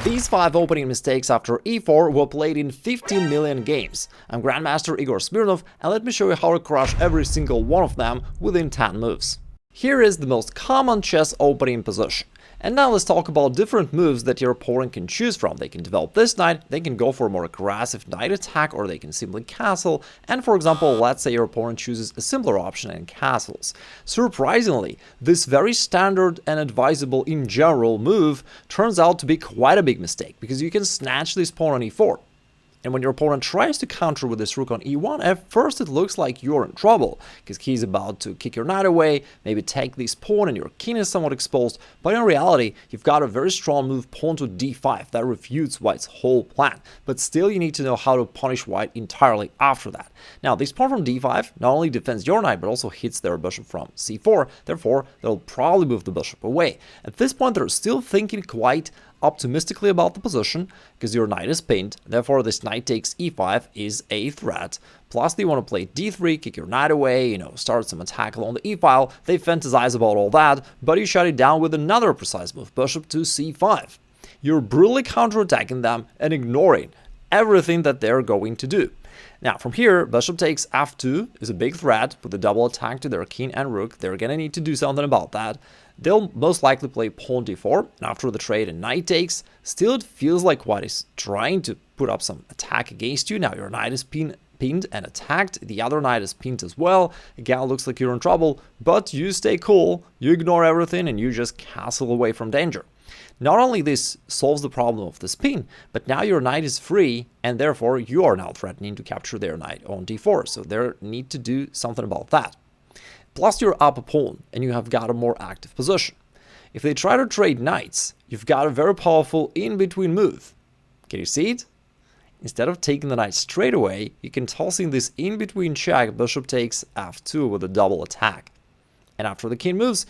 These 5 opening mistakes after e4 were played in 15 million games. I'm Grandmaster Igor Smirnov, and let me show you how to crush every single one of them within 10 moves. Here is the most common chess opening position. And now let's talk about different moves that your opponent can choose from. They can develop this knight, they can go for a more aggressive knight attack, or they can simply castle. And for example, let's say your opponent chooses a simpler option and castles. Surprisingly, this very standard and advisable in general move turns out to be quite a big mistake, because you can snatch this pawn on e4. And when your opponent tries to counter with this rook on e1, at first it looks like you're in trouble, because he's about to kick your knight away, maybe take this pawn and your king is somewhat exposed, but in reality, you've got a very strong move pawn to d5 that refutes white's whole plan. But still, you need to know how to punish white entirely after that. Now, this pawn from d5 not only defends your knight, but also hits their bishop from c4, therefore, they'll probably move the bishop away. At this point, they're still thinking quite optimistically about the position, because your knight is pinned, therefore this knight takes e5 is a threat. Plus they want to play d3, kick your knight away, start some attack along the e-file. They fantasize about all that, but you shut it down with another precise move, bishop to c5. You're brutally counterattacking them and ignoring everything that they're going to do. Now, from here, bishop takes f2 is a big threat with a double attack to their king and rook. They're gonna need to do something about that. They'll most likely play pawn d4, and after the trade, a knight takes. Still, it feels like white is trying to put up some attack against you. Now, your knight is pinned and attacked. The other knight is pinned as well. Again, it looks like you're in trouble, but you stay cool, you ignore everything, and you just castle away from danger. Not only this solves the problem of the spin, but now your knight is free, and therefore you are now threatening to capture their knight on d4, so they need to do something about that. Plus you're up a pawn, and you have got a more active position. If they try to trade knights, you've got a very powerful in-between move. Can you see it? Instead of taking the knight straight away, you can toss in this in-between check, bishop takes f2 with a double attack. And after the king moves,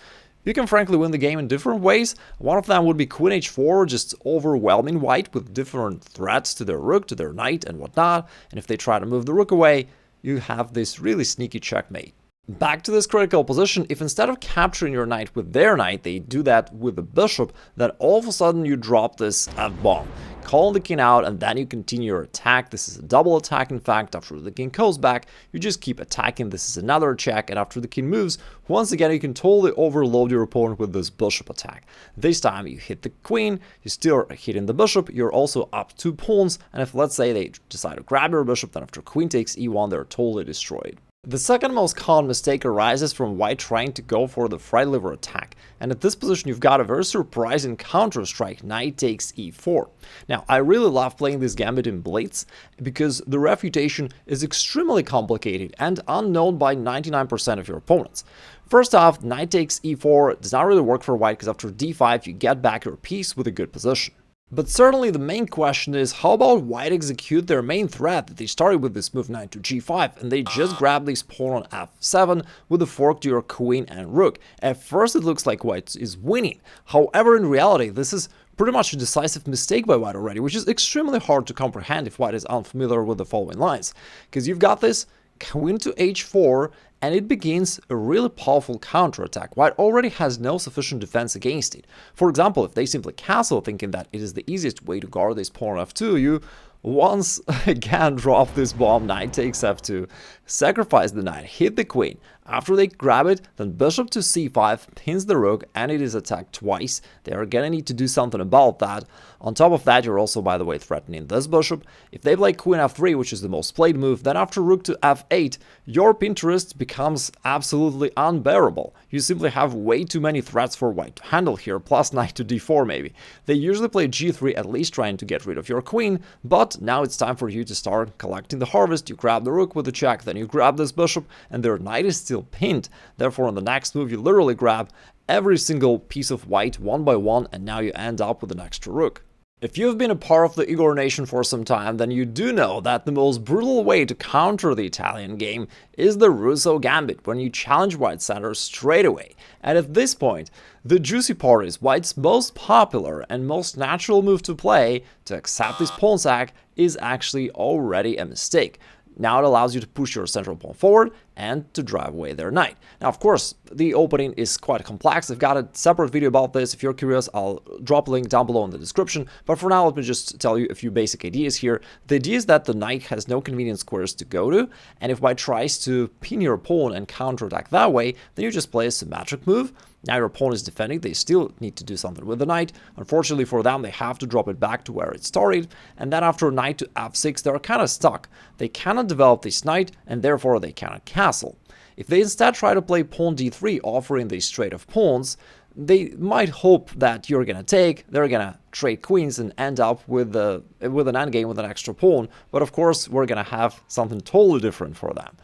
you can frankly win the game in different ways. One of them would be queen h4, just overwhelming white with different threats to their rook, to their knight and whatnot. And if they try to move the rook away, you have this really sneaky checkmate. Back to this critical position, if instead of capturing your knight with their knight, they do that with the bishop, then all of a sudden you drop this f-bomb, calling the king out, and then you continue your attack. This is a double attack, in fact. After the king goes back, you just keep attacking. This is another check, and after the king moves, once again, you can totally overload your opponent with this bishop attack. This time, you hit the queen, you still are hitting the bishop, you're also up 2 pawns, and if, let's say, they decide to grab your bishop, then after queen takes e1, they're totally destroyed. The second most common mistake arises from white trying to go for the fried liver attack, and at this position you've got a very surprising counter strike, knight takes e4. Now, I really love playing this gambit in blitz because the refutation is extremely complicated and unknown by 99% of your opponents. First off, knight takes e4 does not really work for white because after d5 you get back your piece with a good position. But certainly the main question is, how about white execute their main threat that they started with this move knight to g5, and they just grab this pawn on f7 with a fork to your queen and rook. At first it looks like white is winning, however in reality this is pretty much a decisive mistake by white already, which is extremely hard to comprehend if white is unfamiliar with the following lines. Because you've got this queen to h4, and it begins a really powerful counterattack. White already has no sufficient defense against it. For example, if they simply castle thinking that it is the easiest way to guard this pawn on f2, you once again drop this bomb, knight takes f2, sacrifice the knight, hit the queen. After they grab it, then bishop to c5 pins the rook, and it is attacked twice. They are gonna need to do something about that. On top of that, you're also, by the way, threatening this bishop. If they play queen f3, which is the most played move, then after rook to f8, your Pinterest becomes absolutely unbearable. You simply have way too many threats for white to handle here, plus knight to d4 maybe. They usually play g3, at least trying to get rid of your queen, but now it's time for you to start collecting the harvest. You grab the rook with the check, then you grab this bishop, and their knight is still pinned. Therefore, on the next move, you literally grab every single piece of white one by one, and now you end up with an extra rook. If you've been a part of the Igor Nation for some time, then you do know that the most brutal way to counter the Italian game is the Rousseau Gambit, when you challenge white center straight away. And at this point, the juicy part is white's most popular and most natural move to play, to accept this pawn sack, is actually already a mistake. Now it allows you to push your central pawn forward, and to drive away their knight. Now, of course, the opening is quite complex. I've got a separate video about this. If you're curious, I'll drop a link down below in the description. But for now, let me just tell you a few basic ideas here. The idea is that the knight has no convenient squares to go to, and if white tries to pin your pawn and counterattack that way, then you just play a symmetric move. Now your pawn is defending, they still need to do something with the knight. Unfortunately for them, they have to drop it back to where it started, and then after knight to f6, they're kind of stuck. They cannot develop this knight, and therefore they cannot castle. If they instead try to play pawn d3, offering the straight of pawns, they might hope that you're gonna take, they're gonna trade queens and end up with an endgame with an extra pawn, but of course we're gonna have something totally different for them.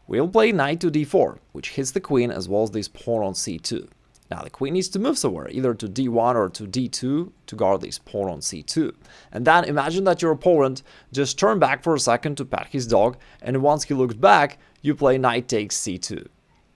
We'll play knight to d4, which hits the queen as well as this pawn on c2. Now the queen needs to move somewhere, either to d1 or to d2 to guard this pawn on c2. And then imagine that your opponent just turned back for a second to pat his dog, and once he looked back, you play knight takes c2.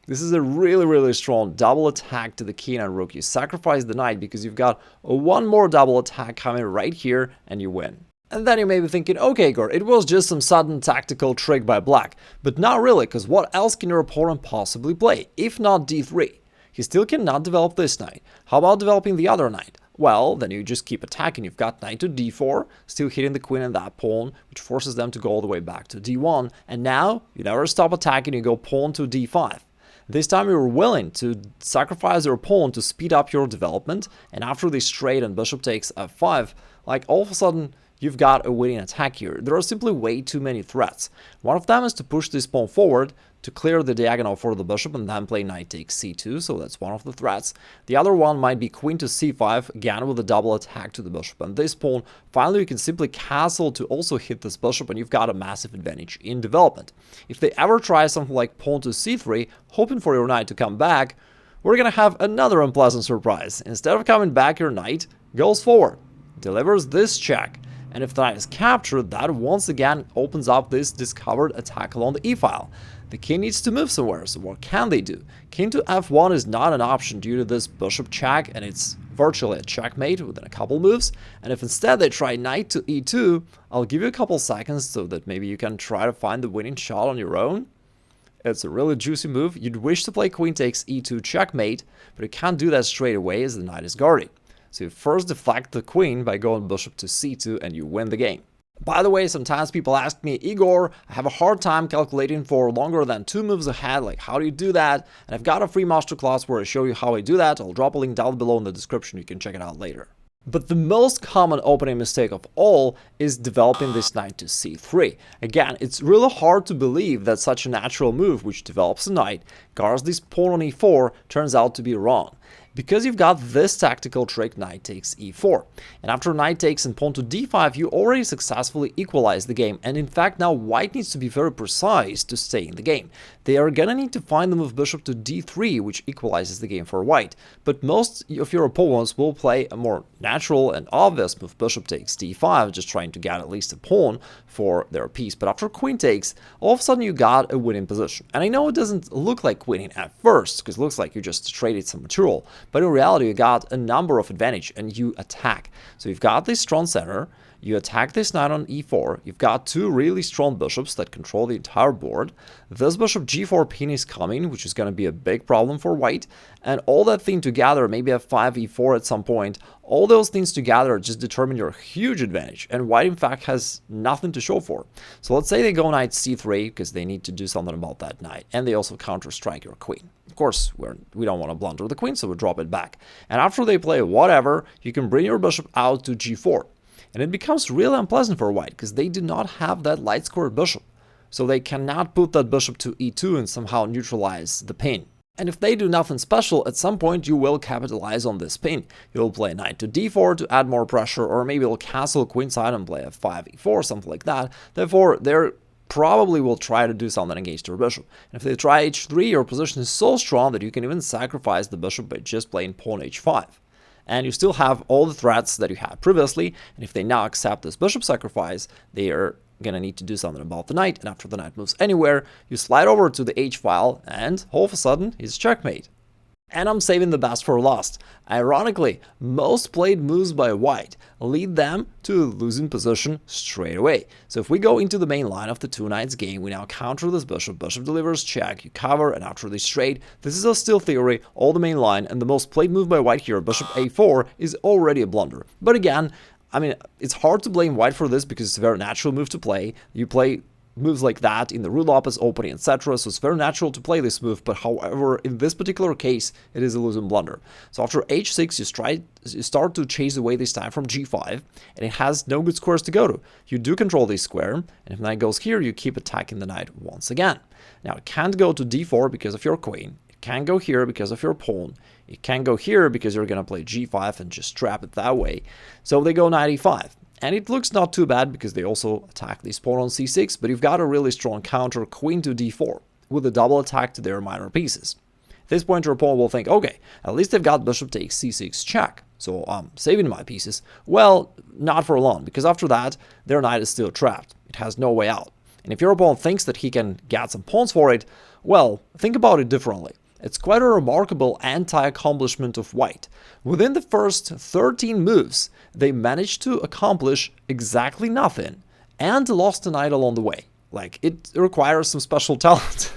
This is a really strong double attack to the king and rook. You sacrifice the knight because you've got one more double attack coming right here and you win. And then you may be thinking, okay Igor, it was just some sudden tactical trick by black. But not really, because what else can your opponent possibly play, if not d3? He still cannot develop this knight. How about developing the other knight? Well, then you just keep attacking. You've got knight to d4, still hitting the queen and that pawn, which forces them to go all the way back to d1. And now, you never stop attacking, you go pawn to d5. This time you're willing to sacrifice your pawn to speed up your development, and after this trade and bishop takes f5, like all of a sudden, you've got a winning attack here. There are simply way too many threats. One of them is to push this pawn forward to clear the diagonal for the bishop and then play knight takes c2, so that's one of the threats. The other one might be queen to c5, again with a double attack to the bishop. And this pawn, finally you can simply castle to also hit this bishop, and you've got a massive advantage in development. If they ever try something like pawn to c3, hoping for your knight to come back, we're gonna have another unpleasant surprise. Instead of coming back, your knight goes forward, delivers this check. And if the knight is captured, that once again opens up this discovered attack along the e-file. The king needs to move somewhere, so what can they do? King to f1 is not an option due to this bishop check, and it's virtually a checkmate within a couple moves. And if instead they try knight to e2, I'll give you a couple seconds so that maybe you can try to find the winning shot on your own. It's a really juicy move. You'd wish to play queen takes e2 checkmate, but you can't do that straight away as the knight is guarded. So you first deflect the queen by going bishop to c2 and you win the game. By the way, sometimes people ask me, Igor, I have a hard time calculating for longer than 2 moves ahead, like how do you do that? And I've got a free masterclass where I show you how I do that. I'll drop a link down below in the description, you can check it out later. But the most common opening mistake of all is developing this knight to c3. Again, it's really hard to believe that such a natural move, which develops a knight, guards this pawn on e4, turns out to be wrong. Because you've got this tactical trick, knight takes e4. And after knight takes and pawn to d5, you already successfully equalize the game. And in fact, now white needs to be very precise to stay in the game. They are gonna need to find the move bishop to d3, which equalizes the game for white. But most of your opponents will play a more natural and obvious move, bishop takes d5, just trying to get at least a pawn for their piece. But after queen takes, all of a sudden you got a winning position. And I know it doesn't look like winning at first, because it looks like you just traded some material. But in reality, you got a number of advantage and you attack. So you've got this strong center, you attack this knight on e4, you've got 2 really strong bishops that control the entire board. This bishop g4 pin is coming, which is going to be a big problem for white. And all that thing together, maybe f5, e4 at some point, all those things together just determine your huge advantage. And white, in fact, has nothing to show for. So let's say they go knight c3 because they need to do something about that knight. And they also counter-strike your queen. Of course, we don't want to blunder the queen, so we drop it back. And after they play whatever, you can bring your bishop out to g4. And it becomes really unpleasant for white, because they do not have that light-squared bishop. So they cannot put that bishop to e2 and somehow neutralize the pin. And if they do nothing special, at some point you will capitalize on this pin. You'll play knight to d4 to add more pressure, or maybe you'll castle queenside and play f5, e4, something like that. Therefore, they're probably will try to do something against your bishop. And if they try h3, your position is so strong that you can even sacrifice the bishop by just playing pawn h5. And you still have all the threats that you had previously, and if they now accept this bishop sacrifice, they are gonna need to do something about the knight, and after the knight moves anywhere, you slide over to the h-file, and all of a sudden, it's checkmate. And I'm saving the best for last. Ironically, most played moves by white lead them to losing position straight away. So if we go into the main line of the two knights game, we now counter this bishop, bishop delivers, check, you cover, and after this straight. This is a still theory, all the main line, and the most played move by white here, bishop a4, is already a blunder. But again, I mean, it's hard to blame white for this because it's a very natural move to play. You play moves like that in the root Lopez opening, etc. So it's very natural to play this move, but however, in this particular case, it is a losing blunder. So after h6, you start to chase away this time from g5, and it has no good squares to go to. You do control this square, and if knight goes here, you keep attacking the knight once again. Now, it can't go to d4 because of your queen. It can't go here because of your pawn. It can't go here because you're going to play g5 and just trap it that way. So they go knight e5. And it looks not too bad because they also attack this pawn on c6, but you've got a really strong counter, queen to d4, with a double attack to their minor pieces. At this point, your opponent will think, okay, at least they've got bishop takes c6 check, so I'm saving my pieces. Well, not for long, because after that, their knight is still trapped. It has no way out. And if your opponent thinks that he can get some pawns for it, well, think about it differently. It's quite a remarkable anti-accomplishment of white. Within the first 13 moves, they managed to accomplish exactly nothing and lost a knight along the way. Like, it requires some special talent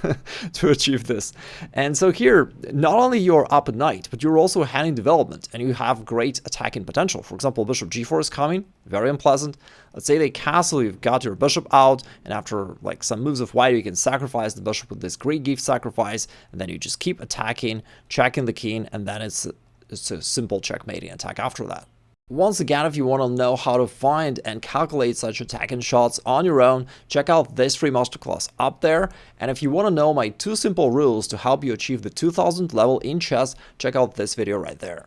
to achieve this. And so here, not only you're up a knight, but you're also handling development, and you have great attacking potential. For example, bishop g4 is coming, very unpleasant. Let's say they castle, you've got your bishop out, and after like some moves of white, you can sacrifice the bishop with this Greek gift sacrifice, and then you just keep attacking, checking the king, and then it's a simple checkmating attack after that. Once again, if you want to know how to find and calculate such attacking shots on your own, check out this free masterclass up there. And if you want to know my 2 simple rules to help you achieve the 2000th level in chess, check out this video right there.